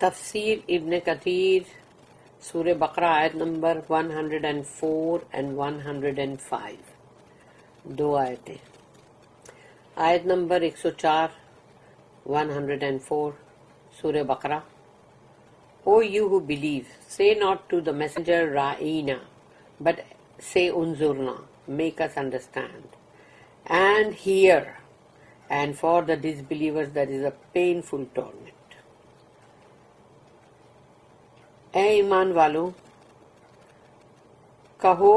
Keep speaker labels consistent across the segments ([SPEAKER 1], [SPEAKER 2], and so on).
[SPEAKER 1] تفسیر ابن کثیر سورہ بقرہ آیت نمبر 104 and 105، دو آیتیں. آیت نمبر 104 104 سورہ بقرہ. O you who believe, say not to the messenger Ra'ina, but say Unzurna, make us understand, and hear, and for the disbelievers there is a painful torment. اے ایمان والو، کہو،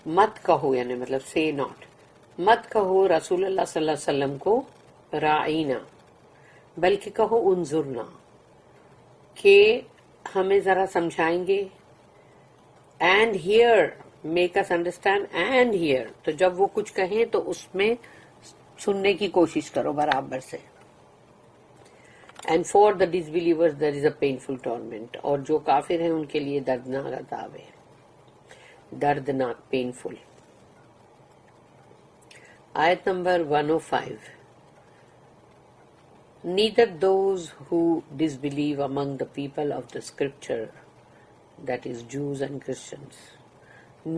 [SPEAKER 1] مت کہو، یعنی مطلب say not، مت کہو رسول اللہ صلی اللہ علیہ وسلم کو رائینا، بلکہ کہو انظرنا، کہ ہمیں ذرا سمجھائیں گے. And hear, make us understand and hear, تو جب وہ کچھ کہیں تو اس میں سننے کی کوشش کرو برابر سے. And for the ڈسبلیورز there is a painful torment, اور جو کافر ہیں ان کے لیے دردناک عذاب ہے، دردناک، پینفل. آیت number 105. Neither those who disbelieve among the people of the scripture, that is Jews and Christians,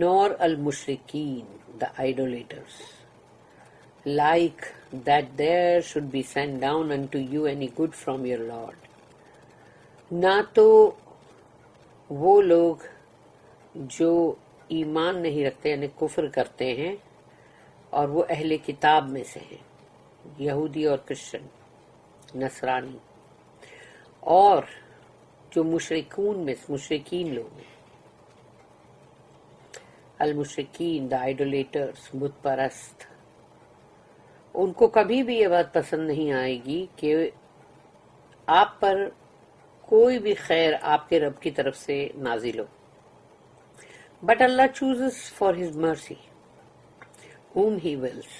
[SPEAKER 1] nor al-mushrikeen, the idolaters, like that there should be sent down unto you any good from your Lord. نہ تو وہ لوگ جو ایمان نہیں رکھتے یعنی کفر کرتے ہیں اور وہ اہل کتاب میں سے ہیں، یہودی اور کرسچن، نصرانی، اور جو مشرکین لوگ ہیں، المشرکین، دا آئیڈولیٹرز، بت پرست، ان کو کبھی بھی یہ بات پسند نہیں آئے گی کہ آپ پر کوئی بھی خیر آپ کے رب کی طرف سے نازل ہو. But Allah chooses for his mercy whom he wills،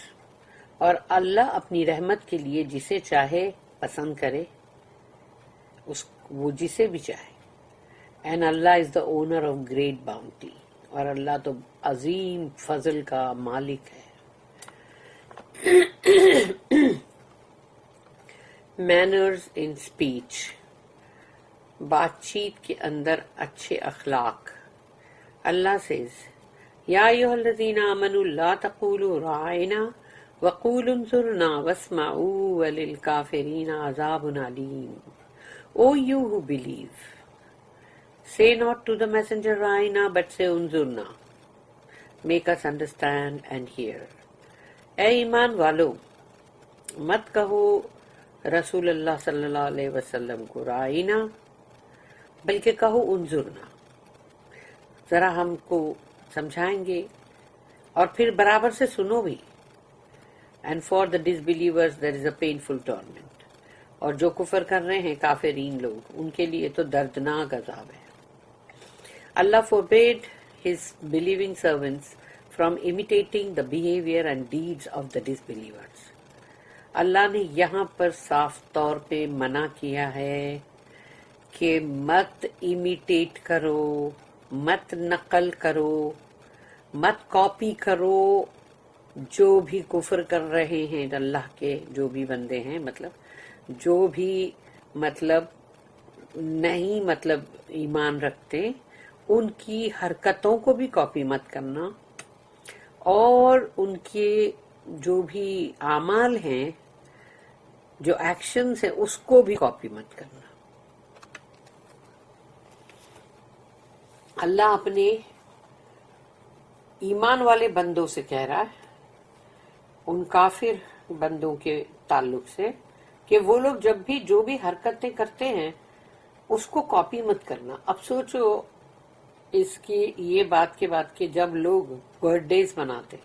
[SPEAKER 1] اور اللہ اپنی رحمت کے لیے جسے چاہے پسند کرے، وہ جسے بھی چاہے. And Allah is the owner of great bounty, اور اللہ تو عظیم فضل کا مالک ہے. مینرز ان اسپیچ، بات چیت کے اندر اچھے اخلاق. اللہ سیز یا ایھا الذین آمنوا لا تقولوا راعنا وقولوا انظرنا واسمعوا وللکافرین عذاب علیم. O you who believe, say not to the messenger Ra'ina, but say Unzurna, make us understand and hear. اے ایمان والو، مت کہو رسول اللہ صلی اللہ علیہ وسلم کو رائینا، بلکہ کہو انظرنا، ذرا ہم کو سمجھائیں گے، اور پھر برابر سے سنو بھی. And for the ڈسبلیورز there is a painful torment, اور جو کفر کر رہے ہیں کافرین لوگ، ان کے لیے تو دردناک عذاب ہے. اللہ forbade his believing servants from imitating the behavior and deeds of the disbelievers. اللہ نے یہاں پر صاف طور پہ منع کیا ہے کہ مت امیٹیٹ کرو، مت نقل کرو، مت کاپی کرو جو بھی کفر کر رہے ہیں اللہ کے جو بھی بندے ہیں، مطلب جو بھی نہیں ایمان رکھتے، ان کی حرکتوں کو بھی کاپی مت کرنا، اور ان کے جو بھی اعمال ہیں، جو ایکشنز ہیں، اس کو بھی کاپی مت کرنا. اللہ اپنے ایمان والے بندوں سے کہہ رہا ہے، ان کافر بندوں کے تعلق سے، کہ وہ لوگ جب بھی جو بھی حرکتیں کرتے ہیں اس کو کاپی مت کرنا. اب سوچو اس کی یہ بات کے بعد کہ جب لوگ برتھ ڈیز مناتے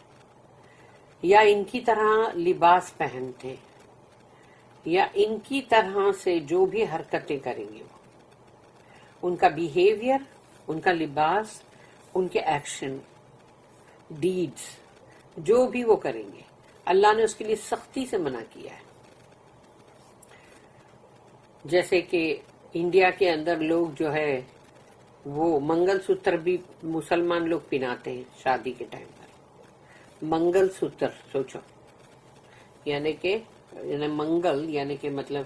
[SPEAKER 1] یا ان کی طرح لباس پہنتے یا ان کی طرح سے جو بھی حرکتیں کریں گے، ان کا بیہیویئر، ان کا لباس، ان کے ایکشن، ڈیڈز، جو بھی وہ کریں گے، اللہ نے اس کے لیے سختی سے منع کیا ہے. جیسے کہ انڈیا کے اندر لوگ جو ہے وہ منگل سوتر بھی مسلمان لوگ پہناتے ہیں شادی کے ٹائم پر. منگل سوتر سوچو، یعنی منگل یعنی کہ مطلب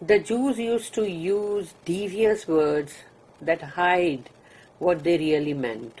[SPEAKER 1] The Jews used to use devious words that hide what they really meant.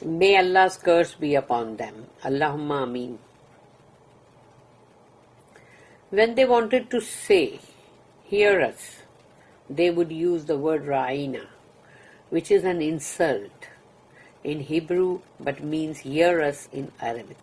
[SPEAKER 1] May Allah's curse be upon them. Allahumma ameen. When they wanted to say, hear us, they would use the word ra'ina, which is an insult in Hebrew but means hear us in Arabic.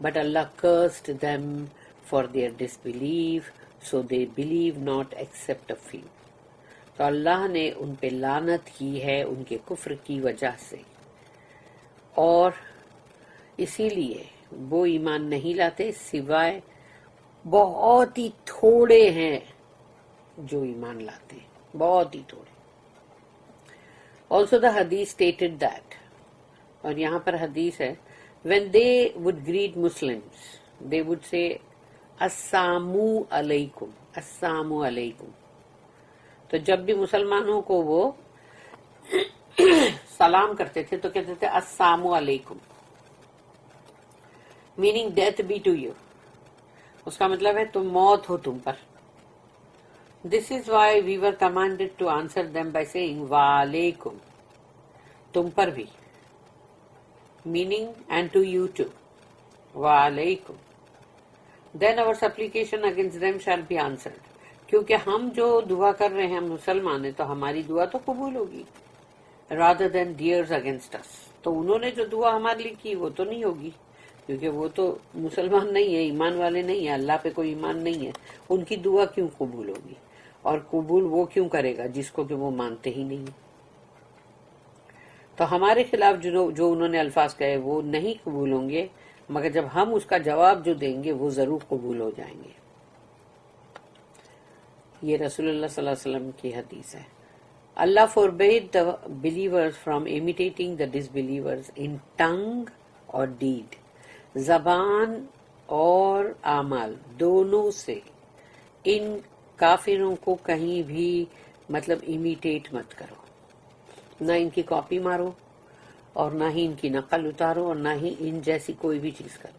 [SPEAKER 1] but Allah cursed them for their disbelief, so they believe not except a few. تو اللہ نے ان پہ لعنت کی ہے ان کے کفر کی وجہ سے، اور اسی لیے وہ ایمان نہیں لاتے سوائے بہت ہی تھوڑے ہیں جو ایمان لاتے ہیں، بہت ہی تھوڑے. Also the hadith stated that، اور یہاں پر حدیث ہے، when they would greet Muslims they would say السلام علیکم، السلام علیکم. تو جب بھی مسلمانوں کو وہ سلام کرتے تھے تو کہتے تھے السلام علیکم، meaning death be to you. اس کا مطلب ہے تم موت ہو تم پر. This is why we were commanded to answer them by saying وعلیکم، تم پر بھی، meaning and to you too، وعلیکم. Then our supplication against them shall be answered. کیونکہ ہم جو دعا کر رہے ہیں مسلمان ہیں تو ہماری دعا تو قبول ہوگی. rather than theirs against us. تو انہوں نے جو دعا ہمارے لیے کی وہ تو نہیں ہوگی، کیونکہ وہ تو مسلمان نہیں ہے، ایمان والے نہیں ہیں، اللہ پہ کوئی ایمان نہیں ہے. ان کی دعا کیوں قبول ہوگی؟ اور قبول وہ کیوں کرے گا جس کو کہ وہ مانتے ہی نہیں. تو ہمارے خلاف جو انہوں نے الفاظ کہے وہ نہیں قبول ہوں گے، مگر جب ہم اس کا جواب جو دیں گے وہ ضرور قبول ہو جائیں گے. یہ رسول اللہ صلی اللہ علیہ وسلم کی حدیث ہے. Allah forbade the believers from imitating the disbelievers in tongue or deed. زبان اور اعمال دونوں سے ان کافروں کو کہیں بھی مطلب امیٹیٹ مت کرو، نہ ان کی کاپی مارو اور نہ ہی ان کی نقل اتارو اور نہ ہی ان جیسی کوئی بھی چیز کرو.